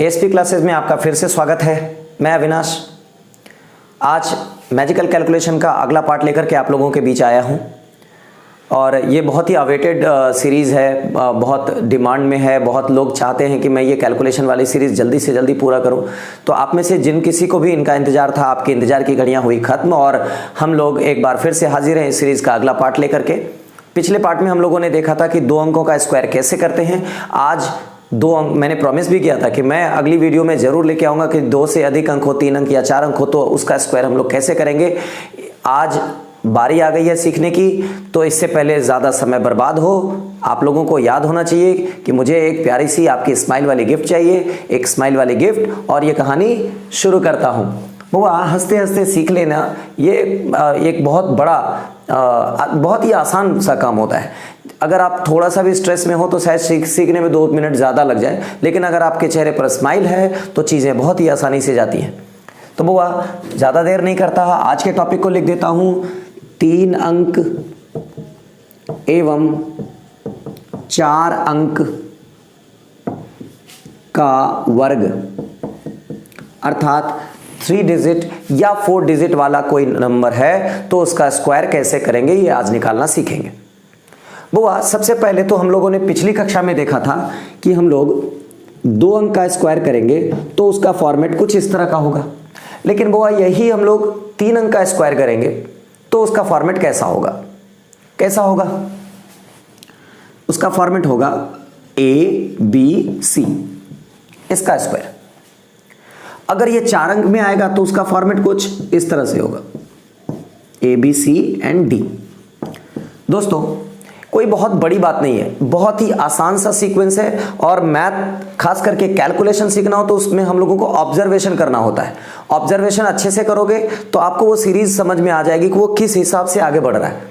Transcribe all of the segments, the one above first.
ASP classes में आपका फिर से स्वागत है। मैं अविनाश आज मैजिकल कैलकुलेशन का अगला पार्ट लेकर के आप लोगों के बीच आया हूं और ये बहुत ही अवेटेड सीरीज़ है, बहुत डिमांड में है। बहुत लोग चाहते हैं कि मैं ये कैलकुलेशन वाली सीरीज़ जल्दी से जल्दी पूरा करूं। तो आप में से जिन किसी को भी इनका इंतज़ार था, आपके इंतज़ार की घड़ियां हुई ख़त्म और हम लोग एक बार फिर से हाजिर हैं इस सीरीज़ का अगला पार्ट लेकर के। पिछले पार्ट में हम लोगों ने देखा था कि दो अंकों का स्क्वायर कैसे करते हैं। आज दो अंक मैंने प्रॉमिस भी किया था कि मैं अगली वीडियो में ज़रूर लेके आऊँगा कि 2 से अधिक अंक हो, 3 अंक या 4 अंक हो तो उसका स्क्वायर हम लोग कैसे करेंगे। आज बारी आ गई है सीखने की, तो इससे पहले ज़्यादा समय बर्बाद हो आप लोगों को याद होना चाहिए कि मुझे एक प्यारी सी आपकी स्माइल वाली गिफ्ट चाहिए, एक स्माइल वाली गिफ्ट। और ये कहानी शुरू करता हूँ। बुआ हंसते हंसते सीख लेना, ये एक बहुत बड़ा बहुत ही आसान सा काम होता है। अगर आप थोड़ा सा भी स्ट्रेस में हो तो शायद सीखने में 2 मिनट ज़्यादा लग जाए, लेकिन अगर आपके चेहरे पर स्माइल है तो चीज़ें बहुत ही आसानी से जाती हैं। तो बुआ ज़्यादा देर नहीं करता, आज के टॉपिक को लिख देता हूँ 3 अंक एवं 4 अंक का वर्ग, अर्थात 3 डिजिट या 4 डिजिट वाला कोई नंबर है तो उसका स्क्वायर कैसे करेंगे ये आज निकालना सीखेंगे। बुआ सबसे पहले तो हम लोगों ने पिछली कक्षा में देखा था कि हम लोग 2 अंक का स्क्वायर करेंगे तो उसका फॉर्मेट कुछ इस तरह का होगा। लेकिन बुआ यही हम लोग 3 अंक का स्क्वायर करेंगे तो उसका फॉर्मेट कैसा होगा? कैसा होगा? उसका फॉर्मेट होगा ABC, इसका स्क्वायर। अगर ये 4 अंक में आएगा तो उसका फॉर्मेट कुछ इस तरह से होगा ABC and D। दोस्तों कोई बहुत बड़ी बात नहीं है, बहुत ही आसान सा सीक्वेंस है और मैथ खास करके कैलकुलेशन सीखना हो तो उसमें हम लोगों को ऑब्जर्वेशन करना होता है। ऑब्जर्वेशन अच्छे से करोगे तो आपको वो सीरीज समझ में आ जाएगी कि वो किस हिसाब से आगे बढ़ रहा है।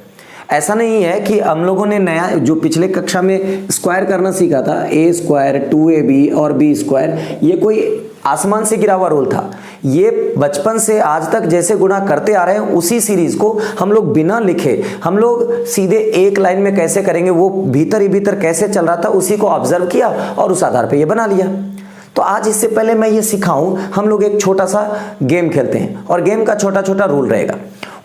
ऐसा नहीं है कि हम लोगों ने नया जो पिछले कक्षा में स्क्वायर करना सीखा था, A स्क्वायर 2AB और B स्क्वायर, ये कोई आसमान से गिरा हुआ रूल था। ये बचपन से आज तक जैसे गुणा करते आ रहे हैं उसी सीरीज को हम लोग बिना लिखे, हम लोग सीधे एक लाइन में कैसे करेंगे, वो भीतर ही भीतर कैसे चल रहा था उसी को ऑब्जर्व किया और उस आधार पे ये बना लिया। तो आज इससे पहले मैं ये सिखाऊं, हम लोग एक छोटा सा गेम खेलते हैं और गेम का छोटा छोटा रूल रहेगा।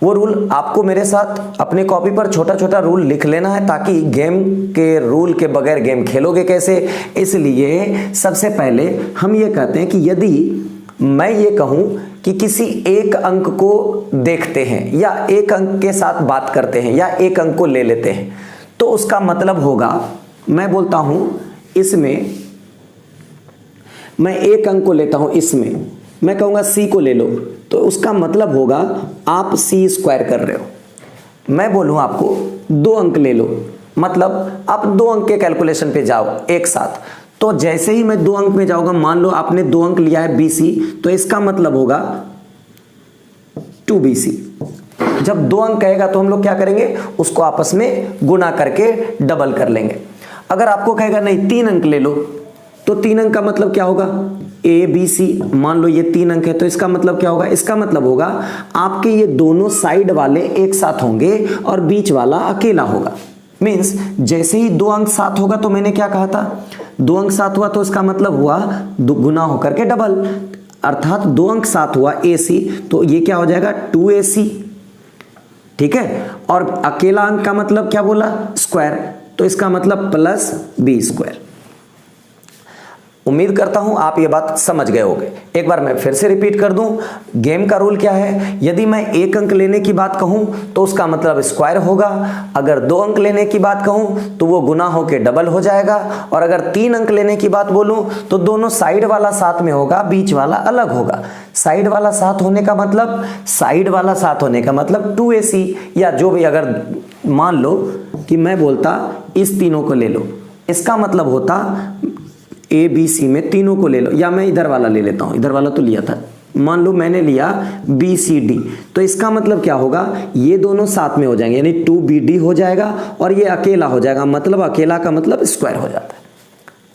वो रूल आपको मेरे साथ अपने कॉपी पर छोटा छोटा रूल लिख लेना है, ताकि गेम के रूल के बगैर गेम खेलोगे कैसे। इसलिए सबसे पहले हम ये कहते हैं कि यदि मैं ये कहूं कि किसी एक अंक को देखते हैं या एक अंक के साथ बात करते हैं या एक अंक को ले लेते हैं तो उसका मतलब होगा, मैं बोलता हूं इसमें, मैं एक अंक को लेता हूं, इसमें मैं कहूंगा C को ले लो तो उसका मतलब होगा आप C स्क्वायर कर रहे हो। मैं बोलूं आपको 2 अंक ले लो, मतलब आप 2 अंक के कैलकुलेशन पे जाओ एक साथ। तो जैसे ही मैं 2 अंक में जाऊंगा, मान लो आपने 2 अंक लिया है BC, तो इसका मतलब होगा 2BC। जब 2 अंक कहेगा तो हम लोग क्या करेंगे, उसको आपस में गुणा करके डबल कर लेंगे। अगर आपको कहेगा नहीं 3 अंक ले लो तो 3 अंक का मतलब क्या होगा, ABC। मान लो ये 3 अंक है तो इसका मतलब क्या होगा, इसका मतलब होगा आपके ये दोनों साइड वाले एक साथ होंगे और बीच वाला अकेला होगा। मीन्स जैसे ही 2 अंक साथ होगा तो मैंने क्या कहा था, 2 अंक साथ हुआ तो इसका मतलब हुआ गुना होकर के डबल, अर्थात 2 अंक साथ हुआ AC तो ये क्या हो जाएगा 2AC, ठीक है। और अकेला अंक का मतलब क्या बोला, स्क्वायर, तो इसका मतलब प्लस B स्क्वायर। उम्मीद करता हूं आप ये बात समझ गए होंगे। एक बार मैं फिर से रिपीट कर दूं, गेम का रूल क्या है। यदि मैं 1 अंक लेने की बात कहूं तो उसका मतलब स्क्वायर होगा। अगर 2 अंक लेने की बात कहूं तो वो गुना होके डबल हो जाएगा। और अगर 3 अंक लेने की बात बोलूं तो दोनों साइड वाला साथ में होगा, बीच वाला अलग होगा। साइड वाला साथ होने का मतलब, साइड वाला साथ होने का मतलब 2AC, या जो भी, अगर मान लो कि मैं बोलता इस तीनों को ले लो, इसका मतलब होता ABC में तीनों को ले लो, या मैं इधर वाला ले लेता हूं, इधर वाला तो लिया था, मान लो मैंने लिया BCD, तो इसका मतलब क्या होगा, ये दोनों साथ में हो जाएंगे यानी 2BD हो जाएगा और ये अकेला हो जाएगा, मतलब अकेला का मतलब स्क्वायर हो जाता है।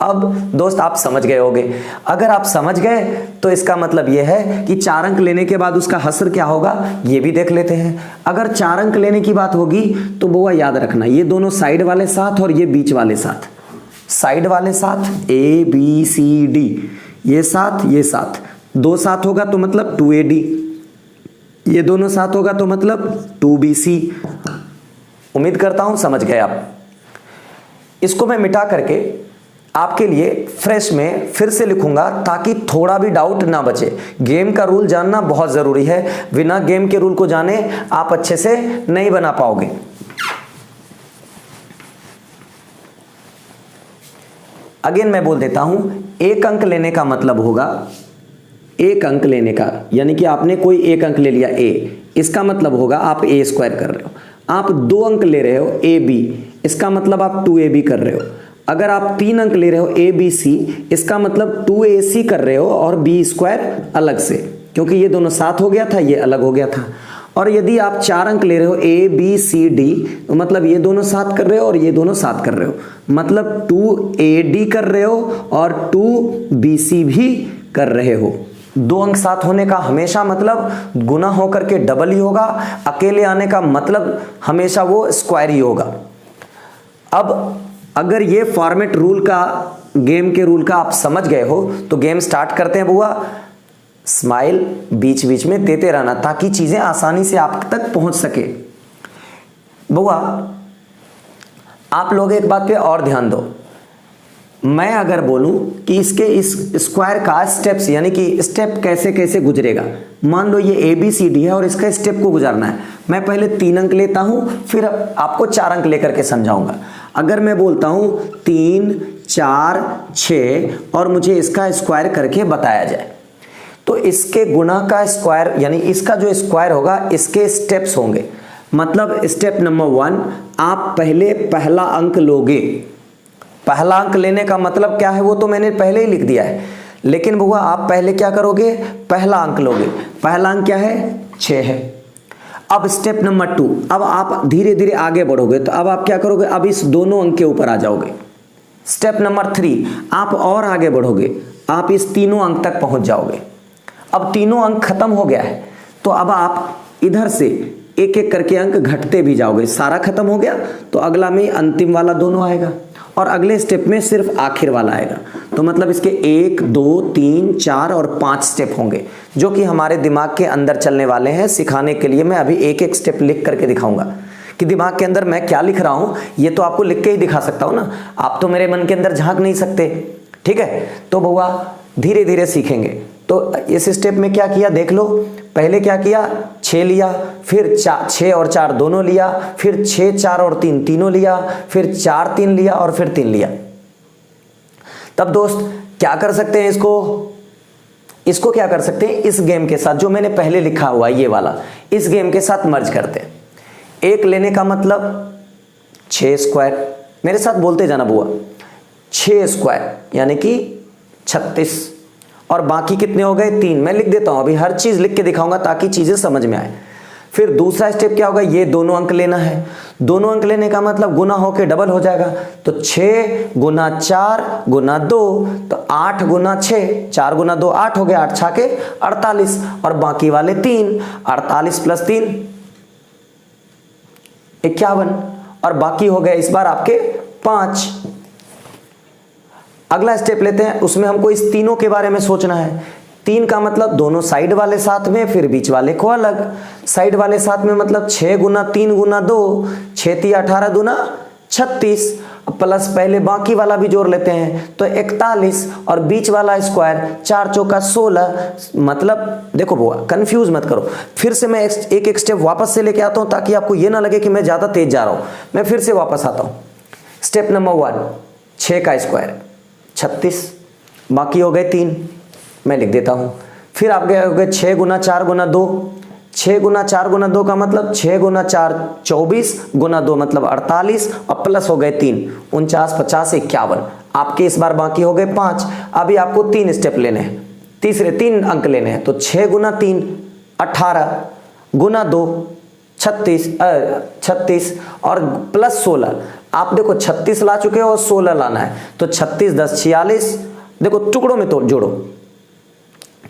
अब दोस्त आप समझ गए होंगे। अगर आप समझ गए तो इसका मतलब यह है कि 4 अंक लेने के बाद उसका हस्र क्या होगा ये भी देख लेते हैं। अगर 4 अंक लेने की बात होगी तो वो याद रखना, ये दोनों साइड वाले साथ और ये बीच वाले साथ, साइड वाले साथ A B C D, ये 7, ये 7, 2 7 होगा तो मतलब 2AD, ये दोनों 7 होगा तो मतलब 2BC। उम्मीद करता हूं समझ गए आप। इसको मैं मिटा करके आपके लिए फ्रेश में फिर से लिखूंगा ताकि थोड़ा भी डाउट ना बचे। गेम का रूल जानना बहुत जरूरी है, बिना गेम के रूल को जाने आप अच्छे से नहीं बना पाओगे। अगेन मैं बोल देता हूं, 1 अंक लेने का मतलब होगा, 1 अंक लेने का यानी कि आपने कोई 1 अंक ले लिया A, इसका मतलब होगा आप A स्क्वायर कर रहे हो। आप 2 अंक ले रहे हो AB, इसका मतलब आप 2AB कर रहे हो। अगर आप 3 अंक ले रहे हो ABC, इसका मतलब 2AC कर रहे हो और B स्क्वायर अलग से, क्योंकि ये दोनों 7 हो गया था, ये अलग हो गया था। और यदि आप 4 अंक ले रहे हो ABCD, तो मतलब ये दोनों 7 कर रहे हो और ये दोनों 7 कर रहे हो, मतलब 2AD कर रहे हो और 2BC भी कर रहे हो। 2 अंक 7 होने का हमेशा मतलब गुना होकर के डबल ही होगा, अकेले आने का मतलब हमेशा वो स्क्वायर ही होगा। अब अगर ये फॉर्मेट रूल का, गेम के रूल का आप समझ गए हो तो गेम स्टार्ट करते हैं बुआ। स्माइल बीच बीच में देते रहना ताकि चीजें आसानी से आप तक पहुंच सके। बुआ आप लोग एक बात पे और ध्यान दो, मैं अगर बोलूं कि इसके इस स्क्वायर का स्टेप्स यानी कि स्टेप कैसे कैसे गुजरेगा, मान लो ये ABCD है और इसका स्टेप को गुजरना है, मैं पहले 3 अंक लेता हूं फिर आपको 4 अंक लेकर के समझाऊंगा। अगर मैं बोलता हूं 3 4 6 और मुझे इसका स्क्वायर करके बताया जाए, तो इसके गुणा का स्क्वायर यानी इसका जो स्क्वायर होगा इसके स्टेप्स होंगे। मतलब स्टेप नंबर 1 आप पहले पहला अंक लोगे। पहला अंक लेने का मतलब क्या है वो तो मैंने पहले ही लिख दिया है, लेकिन बुआ आप पहले क्या करोगे, पहला अंक लोगे। पहला अंक क्या है, 6 है। अब स्टेप नंबर 2, अब आप धीरे धीरे आगे बढ़ोगे, तो अब आप क्या करोगे, अब इस दोनों अंक के ऊपर आ जाओगे। स्टेप नंबर 3 आप और आगे बढ़ोगे, आप इस तीनों अंक तक पहुंच जाओगे। अब तीनों अंक खत्म हो गया है, तो अब आप इधर से एक एक करके अंक घटते भी जाओगे। सारा खत्म हो गया तो अगला में अंतिम वाला दोनों आएगा और अगले स्टेप में सिर्फ आखिर वाला आएगा। तो मतलब इसके 1 2 3 4 और 5 स्टेप होंगे जो कि हमारे दिमाग के अंदर चलने वाले हैं। सिखाने के लिए मैं अभी एक एक स्टेप लिख करके दिखाऊंगा कि दिमाग के अंदर मैं क्या लिख रहा हूं, ये तो आपको लिख के ही दिखा सकता हूं ना, आप तो मेरे मन के अंदर झांक नहीं सकते। ठीक है, तो बउआ धीरे धीरे सीखेंगे। तो इस स्टेप में क्या किया देख लो, पहले क्या किया, 6 लिया, फिर 6 और 4 दोनों लिया, फिर 6 4 और 3 तीनों लिया, फिर 4 3 लिया और फिर 3 लिया। तब दोस्त क्या कर सकते हैं, इसको क्या कर सकते हैं, इस गेम के साथ जो मैंने पहले लिखा हुआ ये वाला, इस गेम के साथ मर्ज करते हैं। 1 लेने का मतलब 6 स्क्वायर, मेरे साथ बोलते जाना बुआ, 6 स्क्वायर यानी कि 36 और बाकी कितने हो गए, 3। मैं लिख देता हूं, अभी हर चीज लिख के दिखाऊंगा ताकि चीजें समझ में आए। फिर दूसरा स्टेप क्या होगा, ये दोनों अंक लेना है। दोनों अंक लेने का मतलब गुना होके डबल हो जाएगा, तो 6 गुना 4 गुना 2, तो 8 गुना 6, 4 गुना 2 8 हो गया, 8 छाके 48 और बाकी वाले 3, 48 प्लस 3 51 और बाकी हो गए इस बार आपके 5। अगला स्टेप लेते हैं, उसमें हमको इस तीनों के बारे में सोचना है। 3 का मतलब दोनों साइड वाले साथ में, फिर बीच वाले को अलग। साइड वाले साथ में मतलब 6 गुना 3 गुना 2, 6 3 18 दूना 36 प्लस पहले बाकी वाला भी जोड़ लेते हैं तो 41 और बीच वाला स्क्वायर 4 चौका 16। मतलब देखो बुआ कंफ्यूज मत करो, फिर से मैं एक एक स्टेप वापस से लेके आता हूं ताकि आपको ये ना लगे कि मैं ज्यादा तेज जा रहा हूं। मैं फिर से वापस आता हूं। स्टेप नंबर 1, 6 का स्क्वायर 36, बाकी हो गए 3, मैं लिख देता हूं। फिर आप गए हो गए 6 गुना 4 गुना 2, 6 गुना 4 गुना 2 का मतलब 6 गुना 4 24 गुना 2 मतलब 48 और प्लस हो गए 3 49 50 51। आपके इस बार बाकी हो गए 5। अभी आपको 3 स्टेप लेने हैं, तीसरे 3 अंक लेने हैं। तो 6 गुना 3 18 गुना 2 36 और प्लस 16। आप देखो 36 ला चुके हो और 16 लाना है, तो 36 10 46। देखो टुकड़ों में तो जोड़ो,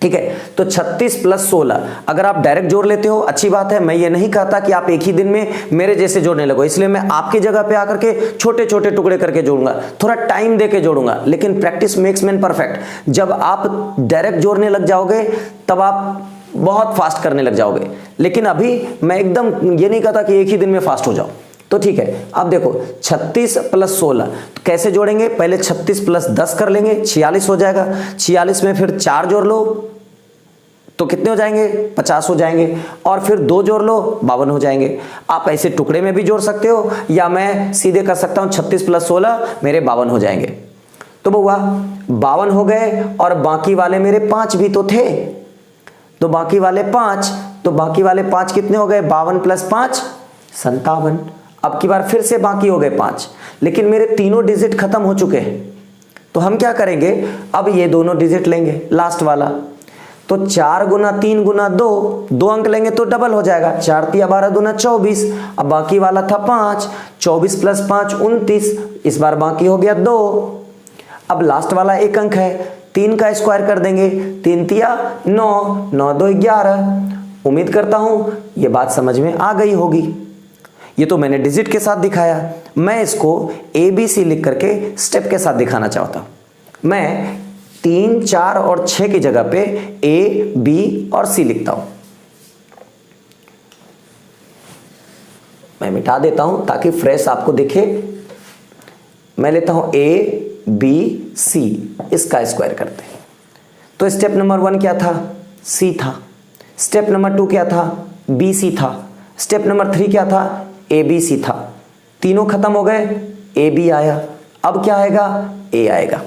ठीक है। तो 36 प्लस 16 अगर आप डायरेक्ट जोड़ लेते हो अच्छी बात है, मैं ये नहीं कहता कि आप एक ही दिन में मेरे जैसे जोड़ने लगो, इसलिए मैं आपकी जगह पे आकर के छोटे छोटे टुकड़े करके जोड़ूंगा, थोड़ा टाइम दे के जोड़ूंगा, लेकिन प्रैक्टिस मेक्स मैन परफेक्ट। जब आप डायरेक्ट जोड़ने लग जाओगे तब आप बहुत फास्ट करने लग जाओगे, लेकिन अभी मैं एकदम ये नहीं कहता कि एक ही दिन में फास्ट हो जाओ। तो ठीक है, अब देखो 36 प्लस 16 तो कैसे जोड़ेंगे, पहले 36 प्लस 10 कर लेंगे, 46 हो जाएगा। 46 में फिर 4 जोड़ लो तो कितने हो जाएंगे, 50 हो जाएंगे, और फिर 2 जोड़ लो 52 हो जाएंगे। आप ऐसे टुकड़े में भी जोड़ सकते हो, या मैं सीधे कर सकता हूं 36 प्लस 16 मेरे 52 हो जाएंगे। तो बउआ 52 हो गए, और बाकी वाले मेरे 5 भी तो थे, तो बाकी वाले 5, तो बाकी वाले 5 कितने हो गए, 52 प्लस 5 57। अब की बार फिर से बाकी हो गए 5, लेकिन मेरे तीनों डिजिट खत्म हो चुके हैं। तो हम क्या करेंगे, अब ये दोनों डिजिट लेंगे लास्ट वाला, तो 4 गुना 3 गुना 2, 2 अंक लेंगे तो डबल हो जाएगा, 4 तिया 12 दूना 24। अब बाकी वाला था 5, 24 प्लस 5 29, इस बार बाकी हो गया 2। अब लास्ट वाला 1 अंक है, 3 का स्क्वायर कर देंगे, 3 तिया 9, 9 2 11। उम्मीद करता हूं ये बात समझ में आ गई होगी। ये तो मैंने डिजिट के साथ दिखाया, मैं इसको ABC लिख करके स्टेप के साथ दिखाना चाहता हूं। मैं 3 4 और 6 की जगह पे A B और C लिखता हूं। मैं मिटा देता हूं ताकि फ्रेश आपको दिखे। मैं लेता हूं A B C, इसका स्क्वायर करते हैं। तो स्टेप नंबर 1 क्या था, C था। स्टेप नंबर 2 क्या था, BC था। स्टेप नंबर 3 क्या था, ABC था। तीनों खत्म हो गए, AB आया। अब क्या आएगा, A आएगा।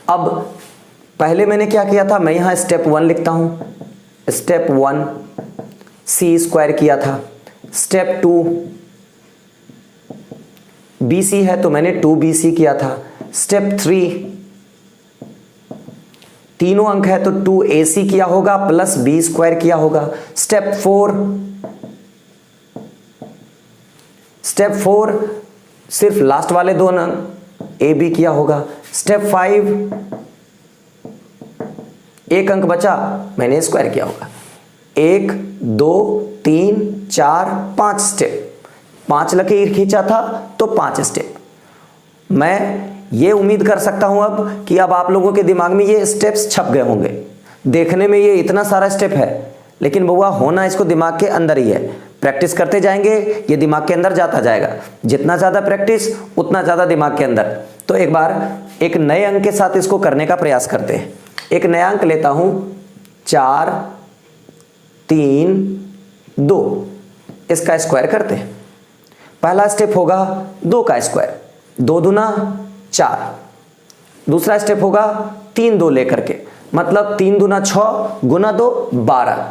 अब पहले मैंने क्या किया था, मैं यहां स्टेप 1 लिखता हूं। स्टेप 1 C स्क्वायर किया था। स्टेप 2 BC है तो मैंने 2BC किया था। स्टेप 3 तीनों अंक है तो 2AC किया होगा प्लस B स्क्वायर किया होगा। स्टेप 4 सिर्फ लास्ट वाले 2 अंक AB किया होगा। स्टेप 5 1 अंक बचा, मैंने स्क्वायर किया होगा। 1 2 3 4 5 स्टेप, 5 लकीर खींचा था तो 5 स्टेप। मैं ये उम्मीद कर सकता हूं अब कि अब आप लोगों के दिमाग में ये स्टेप्स छप गए होंगे। देखने में ये इतना सारा स्टेप है, लेकिन बउआ होना इसको दिमाग के अंदर ही है। प्रैक्टिस करते जाएंगे ये दिमाग के अंदर जाता जाएगा। जितना ज़्यादा प्रैक्टिस उतना ज़्यादा दिमाग के अंदर। तो एक बार एक नए अंक के साथ इसको करने का प्रयास करते हैं। एक नया अंक लेता हूं, 4 3 2, इसका स्क्वायर करते हैं। पहला स्टेप होगा 2 का स्क्वायर, 2 दूना 4। दूसरा स्टेप होगा 3 2 लेकर के, मतलब 3 दूना 6 गुना 2 12।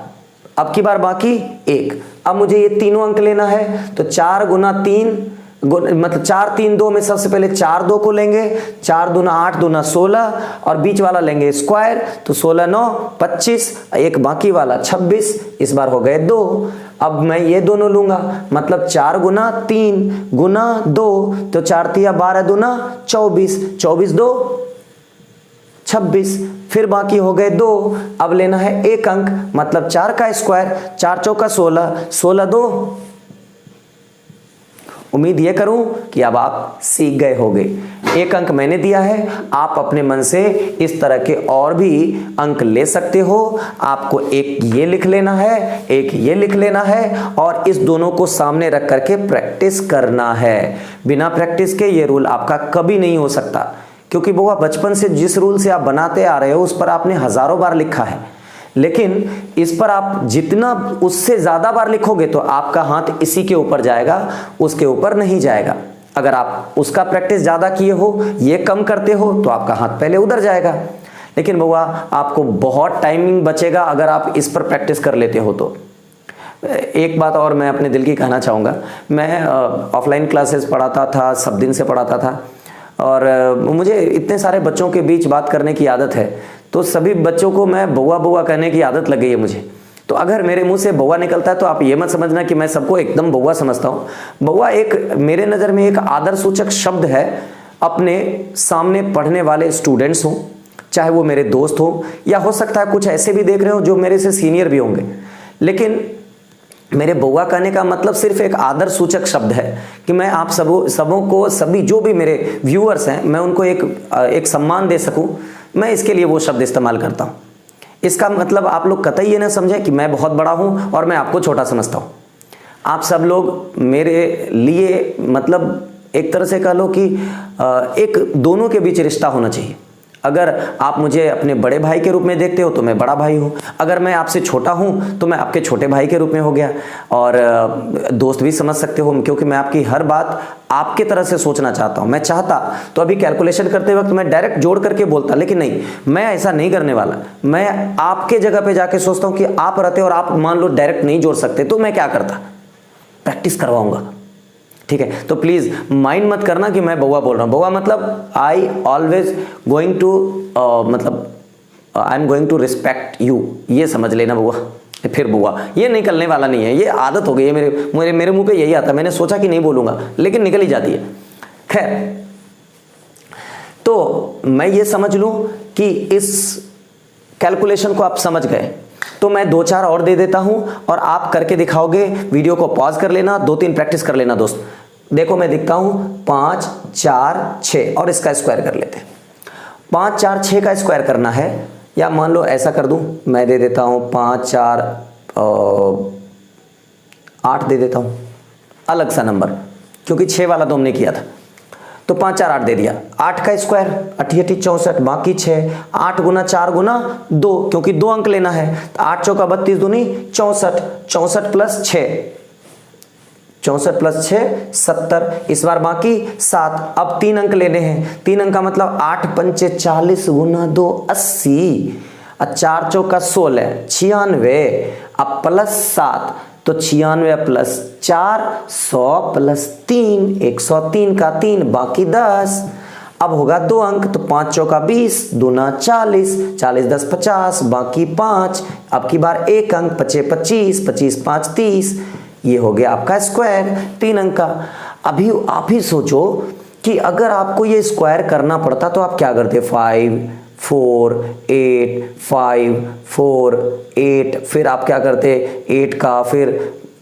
अब की बार बाकी 1। अब मुझे ये तीनों अंक लेना है, तो 4 गुना 3 मतलब 4 3 2 में सबसे पहले 4 2 को लेंगे। 4 दूना 8 दूना 16, और बीच वाला लेंगे स्क्वायर, तो 16 9 25, एक बाकी वाला 26, इस बार हो गए 2। अब मैं ये दोनों लूंगा, मतलब 4 गुना 3 गुना 2, तो 4 तिया 12 दूना 24, 24 2 26, फिर बाकी हो गए 2। अब लेना है 1 अंक, मतलब 4 का स्क्वायर, 4 चौका 16, 16 2। उम्मीद ये करूं कि अब आप सीख गए होंगे। 1 अंक मैंने दिया है, आप अपने मन से इस तरह के और भी अंक ले सकते हो। आपको एक ये लिख लेना है, एक ये लिख लेना है, और इस दोनों को सामने रख करके प्रैक्टिस करना है। बिना प्रैक्टिस के ये रूल आपका कभी नहीं हो सकता, क्योंकि बुआ बचपन से जिस रूल से आप बनाते आ रहे हो उस पर आपने हजारों बार लिखा है, लेकिन इस पर आप जितना उससे ज्यादा बार लिखोगे तो आपका हाथ इसी के ऊपर जाएगा, उसके ऊपर नहीं जाएगा। अगर आप उसका प्रैक्टिस ज्यादा किए हो, ये कम करते हो, तो आपका हाथ पहले उधर जाएगा। लेकिन बउआ आपको बहुत टाइमिंग बचेगा अगर आप इस पर प्रैक्टिस कर लेते हो तो। एक बात और मैं अपने दिल की कहना चाहूँगा, मैं ऑफलाइन क्लासेस पढ़ाता था, सब दिन से पढ़ाता था, और मुझे इतने सारे बच्चों के बीच बात करने की आदत है, तो सभी बच्चों को मैं बउआ बउआ कहने की आदत लग गई है मुझे। तो अगर मेरे मुंह से बउआ निकलता है तो आप ये मत समझना कि मैं सबको एकदम बउआ समझता हूँ। बउआ एक मेरे नज़र में एक आदर सूचक शब्द है। अपने सामने पढ़ने वाले स्टूडेंट्स हों, चाहे वो मेरे दोस्त हो या हो सकता है कुछ ऐसे भी देख रहे हो जो मेरे से सीनियर भी होंगे। लेकिन मेरे बउआ कहने का मतलब सिर्फ एक आदर सूचक शब्द है कि मैं आप सबों को, सभी जो भी मेरे व्यूअर्स हैं, मैं उनको एक सम्मान दे सकूं, मैं इसके लिए वो शब्द इस्तेमाल करता हूं। इसका मतलब आप लोग कतई ये ना समझें कि मैं बहुत बड़ा हूं और मैं आपको छोटा समझता हूं। आप सब लोग मेरे लिए मतलब एक तरह से कह लो कि एक दोनों के बीच रिश्ता होना चाहिए। अगर आप मुझे अपने बड़े भाई के रूप में देखते हो तो मैं बड़ा भाई हूँ, अगर मैं आपसे छोटा हूँ तो मैं आपके छोटे भाई के रूप में हो गया। और दोस्त भी समझ सकते हो, क्योंकि मैं आपकी हर बात आपके तरह से सोचना चाहता हूँ। मैं चाहता तो अभी कैलकुलेशन करते वक्त मैं डायरेक्ट जोड़ करके बोलता, लेकिन नहीं, मैं ऐसा नहीं करने वाला। मैं आपके जगह पे जाके सोचता हूँ कि आप रहते और आप मान लो डायरेक्ट नहीं जोड़ सकते, तो मैं क्या करता, प्रैक्टिस करवाऊंगा। ठीक है, तो प्लीज माइंड मत करना कि मैं बउआ बोल रहा हूं। बउआ मतलब आई ऑलवेज गोइंग टू, मतलब I am going to respect you, ये समझ लेना बउआ। फिर बुआ ये निकलने वाला नहीं है, ये आदत हो गई है मेरे मुंह पे यही आता है। मैंने सोचा कि नहीं बोलूंगा लेकिन निकल ही जाती है। खैर, तो मैं ये समझ लूं कि इस कैलकुलेशन को आप समझ गए, तो मैं 2-4 और दे देता हूं और आप करके दिखाओगे। वीडियो को पॉज कर लेना, 2-3 प्रैक्टिस कर लेना दोस्त। देखो मैं दिखता हूं 5, 4, 6 और इसका स्क्वायर कर लेते हैं। 5, 4, 6 का स्क्वायर करना है, या मान लो ऐसा कर दूं, मैं दे देता हूं 5, 4, 8 दे देता हूं, अलग सा नंबर, क्योंकि 6 वाला तो हमने किया था। तो 5, 4, 8 दे दिया। 8 का स्क्वायर 8 × 8 = 64, बाकी 6, 8 × 4 × 2, क्योंकि 2 अंक लेना है। तो 8 चौका 32 दूनी 64, 64 + 6, 64 + 6 70, इस बार बाकी 7। अब 3 अंक लेने हैं, 3 अंक का मतलब 8 × 5 = 40 × 2 = 80, 4 चौका 16 96, अब +7, तो 96 + 4 100 + 3 103 का 3, बाकी 10। अब होगा 2 अंक, तो 5 चौका 20, 2 × 40, 40 × 10 = 50, बाकी 5। अब की बार 1 अंक, 5 × 25, 25 × 5 = 30। ये हो गया आपका स्क्वायर 3 अंक का। अभी आप ही सोचो कि अगर आपको ये स्क्वायर करना पड़ता तो आप क्या करते? 5 4 8 5 4 8, फिर आप क्या करते? 8 का, फिर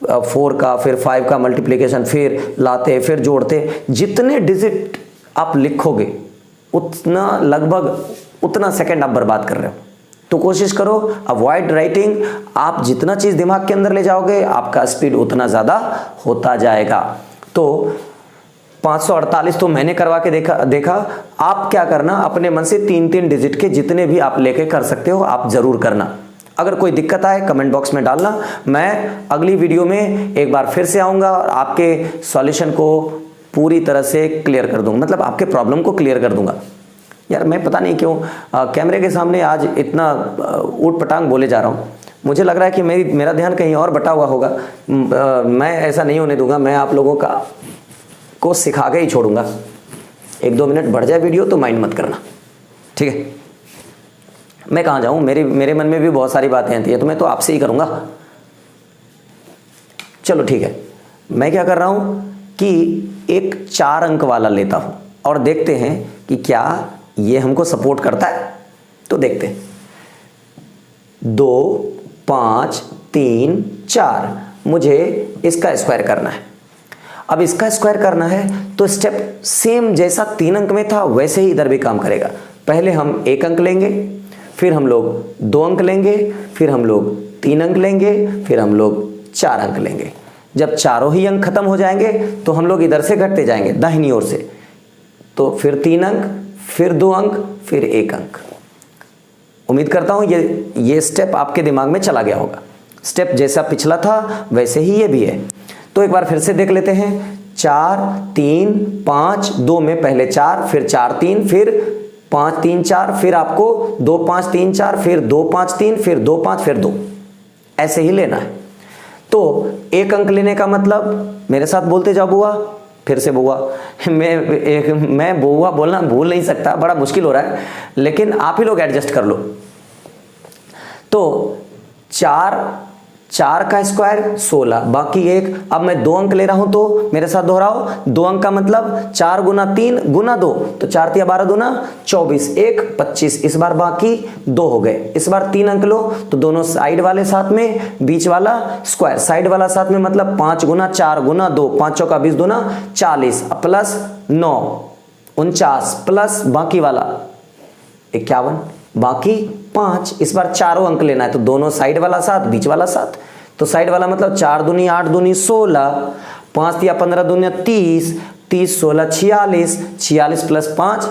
4 का, फिर 5 का मल्टीप्लिकेशन, फिर लाते, फिर जोड़ते। जितने डिजिट आप लिखोगे उतना, लगभग उतना सेकंड आप बर्बाद कर रहे हो। तो कोशिश करो अवॉइड राइटिंग। आप जितना चीज दिमाग के अंदर ले जाओगे आपका स्पीड उतना ज्यादा होता जाएगा। तो 548 तो मैंने करवा के देखा। आप क्या करना, अपने मन से 3-3 डिजिट के जितने भी आप लेके कर सकते हो आप जरूर करना। अगर कोई दिक्कत आए कमेंट बॉक्स में डालना, मैं अगली वीडियो में एक बार फिर से आऊंगा और आपके सॉल्यूशन को पूरी तरह से क्लियर कर दूंगा, मतलब आपके प्रॉब्लम को क्लियर कर दूंगा। यार मैं पता नहीं क्यों कैमरे के सामने आज इतना ऊट पटांग बोले जा रहा हूँ। मुझे लग रहा है कि मेरा ध्यान कहीं और बटा हुआ होगा। मैं ऐसा नहीं होने दूंगा, मैं आप लोगों को सिखा के ही छोड़ूंगा। 1-2 मिनट बढ़ जाए वीडियो तो माइंड मत करना, ठीक है? मैं कहाँ जाऊँ, मेरे मन में भी बहुत सारी बातें आती हैं, तो मैं तो आपसे ही करूँगा। चलो ठीक है, मैं क्या कर रहा हूँ कि एक 4 अंक वाला लेता हूँ और देखते हैं कि क्या ये हमको सपोर्ट करता है। तो देखते हैं, 2 5 3 4, मुझे इसका स्क्वायर करना है। अब इसका स्क्वायर करना है तो स्टेप सेम जैसा 3 अंक में था वैसे ही इधर भी काम करेगा। पहले हम 1 अंक लेंगे, फिर हम लोग 2 अंक लेंगे, फिर हम लोग 3 अंक लेंगे, फिर हम लोग 4 अंक लेंगे। जब चारों ही अंक खत्म हो जाएंगे तो हम लोग इधर से घटते जाएंगे दाहिनी ओर से। तो फिर 3 अंक, फिर 2 अंक, फिर 1 अंक। उम्मीद करता हूं ये स्टेप आपके दिमाग में चला गया होगा। स्टेप जैसा पिछला था वैसे ही ये भी है। तो एक बार फिर से देख लेते हैं। 4 3 5 2 में पहले 4, फिर 4 3, फिर 5 3 4, फिर आपको 2 5 3 4, फिर 2 5 3, फिर 2 5, फिर 2, ऐसे ही लेना है। तो 1 अंक लेने का मतलब, मेरे साथ बोलते जाओ बुआ, फिर से बुआ। मैं बुआ बोलना भूल नहीं सकता, बड़ा मुश्किल हो रहा है, लेकिन आप ही लोग एडजस्ट कर लो। तो 4 4 का स्क्वायर 16, बाकी 1। अब मैं 2 अंक ले रहा हूं तो मेरे साथ दोहराओ, 2 अंक का मतलब 4 गुना 3 गुना 2, तो 4 तिया 12 दूना 24, 1 25। इस बार बाकी 2 हो गए। इस बार 3 अंक लो तो दोनों साइड वाले साथ में, बीच वाला स्क्वायर, साइड वाला साथ में, मतलब 5 गुना 4 गुना 2, 5 चौका 20 दूना 40, प्लस 9 49, प्लस बाकी वाला 51, बाकी 5। इस बार चारों अंक लेना है तो दोनों साइड वाला साथ, बीच वाला साथ। तो साइड वाला मतलब 4 दूनी 8 दूनी 16, 5 तिया 15 दूनी 30, 30 16 46, 46 प्लस 5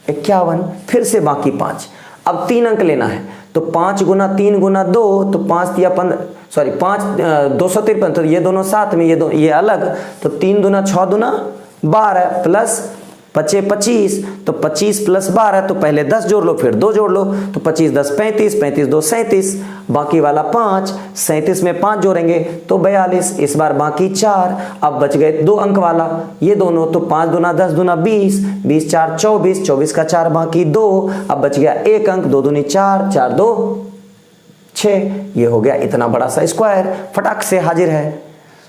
51, फिर से बाकी 5। अब 3 अंक लेना है तो 5 गुना 3 गुना 2, तो 5 तिया 15, सॉरी 5 253, तो ये दोनों साथ में, ये अलग, तो 3 दूना 6 दूना 12, प्लस 25 25, तो 25 प्लस 12, तो पहले 10 जोड़ लो फिर 2 जोड़ लो, तो 25 10 35, 35 2 37, बाकी वाला 5, 37 में 5 जोड़ेंगे तो 42। इस बार बाकी 4। अब बच गए 2 अंक वाला, ये दोनों, तो 5 दूना 10 दूना 20, 20 4 24, 24 का 4 बाकी 2। अब बच गया 1 अंक, 2 दूनी 4, 4 2 6। ये हो गया इतना बड़ा सा स्क्वायर, फटाक से हाजिर है।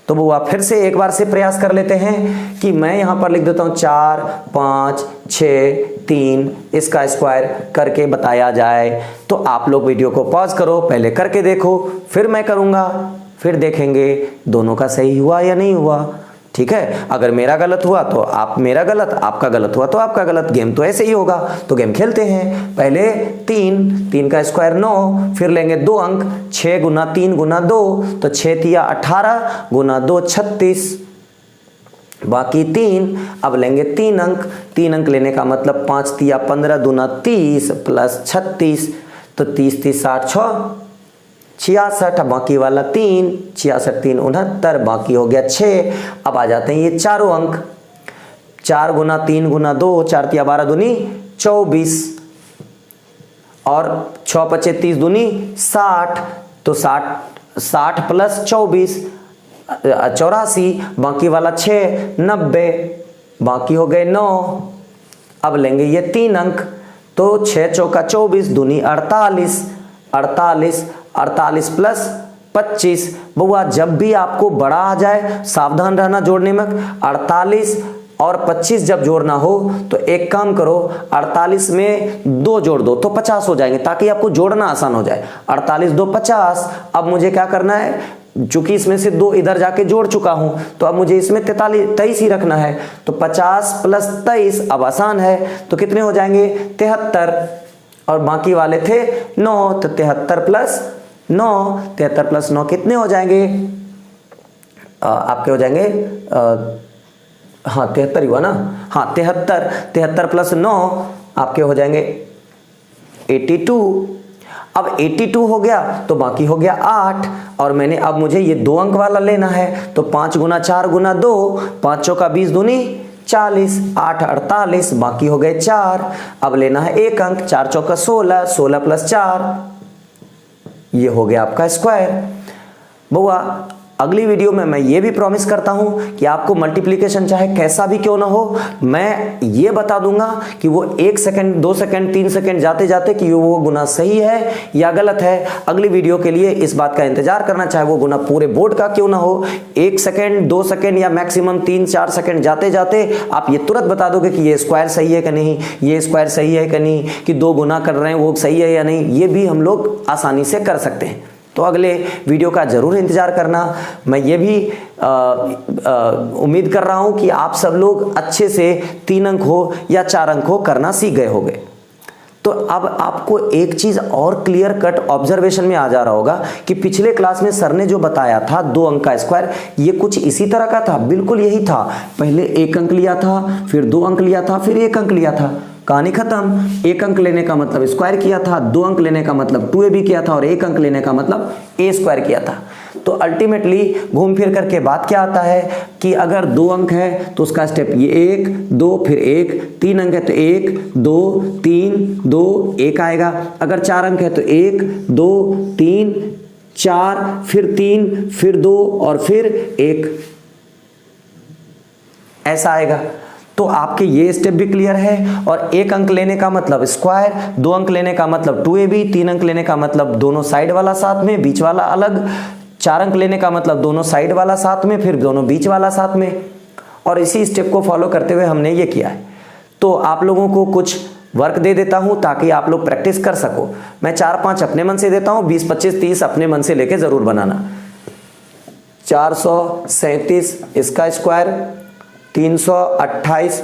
तो वो आप फिर से एक बार से प्रयास कर लेते हैं कि मैं यहां पर लिख देता हूं 4 5 6 3, इसका स्क्वायर करके बताया जाए। तो आप लोग वीडियो को पॉज करो, पहले करके देखो, फिर मैं करूंगा, फिर देखेंगे दोनों का सही हुआ या नहीं हुआ। ठीक है, अगर मेरा गलत हुआ तो आप मेरा गलत, आपका गलत हुआ तो आपका गलत। गेम तो ऐसे ही होगा। तो गेम खेलते हैं। पहले 3 का स्क्वायर 9, फिर लेंगे 2 अंक, 6 गुना 3 गुना 2, तो 6 तिया 18 गुना 2 36, बाकी 3। अब लेंगे 3 अंक, 3 अंक लेने का मतलब 5 तिया 15 दूना 30, प्लस 36, तो 30 30 60 66, बाकी वाला 3, 66 3 69, बाकी हो गया 6। अब आ जाते हैं ये चारों अंक, 4 गुना 3 गुना 2, 4 तिया 12 दूनी 24, और 6 25 30 दूनी 60, तो 60 प्लस 24 84, बाकी वाला 6 90, बाकी हो गए 9। अब लेंगे ये 3 अंक, तो 6 चौका 24 दूनी 48, 48 प्लस 25। बउआ जब भी आपको बड़ा आ जाए सावधान रहना जोड़ने में। 48 और 25 जब जोड़ना हो तो एक काम करो, 48 में 2 जोड़ दो तो 50 हो जाएंगे, ताकि आपको जोड़ना आसान हो जाए। 48 2 50। अब मुझे क्या करना है, चूंकि इसमें से 2 इधर जाके जोड़ चुका हूं, तो अब मुझे इसमें 23 ही रखना है। तो 50 प्लस 23 अब आसान है, तो कितने हो जाएंगे 73, और बाकी वाले थे 9, तो 73 प्लस 9, 73 प्लस 9 कितने हो जाएंगे, आपके हो जाएंगे, हाँ 73 ही हुआ ना, हाँ 73 प्लस 9 आपके हो जाएंगे 82। अब 82 हो गया तो बाकी हो गया 8, और मैंने अब मुझे ये 2 अंक वाला लेना है, तो 5 गुना 4 गुना 2, 5 चौका 20 दूनी 40, 8 48, बाकी हो गए 4। अब लेना है 1 अंक, 4 चौका 16, 16 प्लस 4, ये हो गया आपका स्क्वायर। बउआ अगली वीडियो में मैं ये भी प्रॉमिस करता हूं कि आपको मल्टीप्लिकेशन चाहे कैसा भी क्यों ना हो, मैं ये बता दूंगा कि वो 1 सेकंड 2 सेकंड 3 सेकंड जाते जाते कि वो गुना सही है या गलत है। अगली वीडियो के लिए इस बात का इंतजार करना, चाहे वो गुना पूरे बोर्ड का क्यों ना हो। 1 सेकंड 2 सेकंड या मैक्सिमम 3-4 सेकंड जाते जाते आप ये तुरंत बता दोगे कि ये स्क्वायर सही है कि नहीं, ये स्क्वायर सही है कि नहीं, कि 2 गुना कर रहे हैं वो सही है या नहीं, ये भी हम लोग आसानी से कर सकते हैं। तो अगले वीडियो का जरूर इंतजार करना। मैं ये भी उम्मीद कर रहा हूं कि आप सब लोग अच्छे से 3 अंक हो या 4 अंक हो करना सीख गए होंगे। तो अब आपको एक चीज और क्लियर कट ऑब्जर्वेशन में आ जा रहा होगा कि पिछले क्लास में सर ने जो बताया था 2 अंक का स्क्वायर, ये कुछ इसी तरह का था, बिल्कुल यही था। पहले 1 अंक लिया था, फिर 2 अंक लिया था, फिर 1 अंक लिया था, कहानी खत्म। 1 अंक लेने का मतलब स्क्वायर किया था, 2 अंक लेने का मतलब 2ab किया था, और 1 अंक लेने का मतलब a स्क्वायर किया था। तो अल्टीमेटली घूम फिर करके बात क्या आता है कि अगर 2 अंक है तो उसका स्टेप ये 1 2 फिर 1, 3 अंक है तो 1 2 3 2 1 आएगा। अगर 4 अंक है तो 1 2 3 4 फिर 3 फिर 2 और फिर 1, ऐसा आएगा। तो आपके ये स्टेप भी क्लियर है। और 1 अंक लेने का मतलब स्क्वायर, 2 अंक लेने का मतलब 2ab, 3 अंक लेने का मतलब दोनों साइड वाला साथ में, बीच वाला अलग, 4 अंक लेने का मतलब दोनों साइड वाला साथ में, फिर दोनों बीच वाला साथ में। और इसी स्टेप को फॉलो करते हुए हमने ये किया है। तो आप लोगों को कुछ वर्क दे देता हूं ताकि आप लोग प्रैक्टिस कर सको। मैं 4-5 अपने मन से देता हूं, 20, 25, 30 अपने मन से लेके जरूर बनाना। 437 इसका स्क्वायर, 328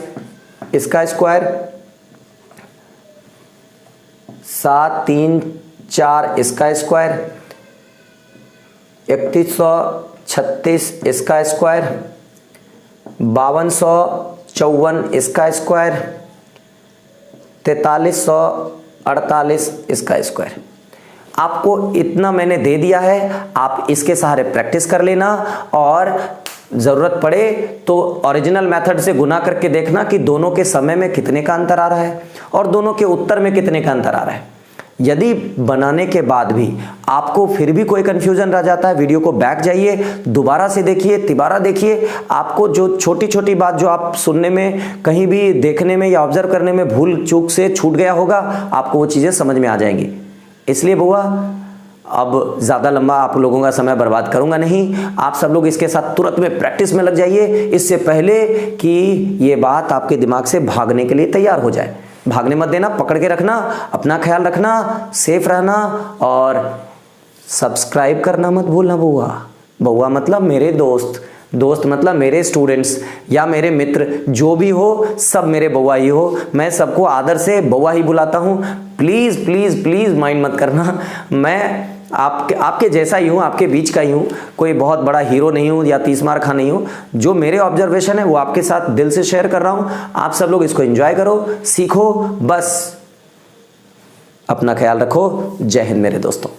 इसका स्क्वायर, 734 इसका स्क्वायर, 3136 इसका स्क्वायर, 5254 इसका स्क्वायर, 4348 इसका स्क्वायर। आपको इतना मैंने दे दिया है, आप इसके सहारे प्रैक्टिस कर लेना और जरूरत पड़े तो ओरिजिनल मेथड से गुना करके देखना कि दोनों के समय में कितने का अंतर आ रहा है और दोनों के उत्तर में कितने का अंतर आ रहा है। यदि बनाने के बाद भी आपको फिर भी कोई कंफ्यूजन रह जाता है, वीडियो को बैक जाइए, दोबारा से देखिए, तिबारा देखिए। आपको जो छोटी छोटी बात जो आप सुनने में, कहीं भी देखने में या ऑब्जर्व करने में भूल चूक से छूट गया होगा, आपको वो चीज़ें समझ में आ जाएंगी। इसलिए बुआ अब ज़्यादा लंबा आप लोगों का समय बर्बाद करूंगा नहीं। आप सब लोग इसके साथ तुरंत में प्रैक्टिस में लग जाइए, इससे पहले कि ये बात आपके दिमाग से भागने के लिए तैयार हो जाए। भागने मत देना, पकड़ के रखना, अपना ख्याल रखना, सेफ रहना और सब्सक्राइब करना मत भूलना बुआ। बुआ मतलब मेरे दोस्त, दोस्त मतलब मेरे स्टूडेंट्स या मेरे मित्र, जो भी हो सब मेरे बुआ ही हो। मैं सबको आदर से बुआ ही बुलाता हूँ। प्लीज़ प्लीज़ प्लीज़ माइंड मत करना, मैं आपके जैसा ही हूँ, आपके बीच का ही हूँ, कोई बहुत बड़ा हीरो नहीं हूँ या 30 मार खा नहीं हूँ। जो मेरे ऑब्जर्वेशन है वो आपके साथ दिल से शेयर कर रहा हूँ। आप सब लोग इसको एंजॉय करो, सीखो, बस अपना ख्याल रखो। जय हिंद मेरे दोस्तों।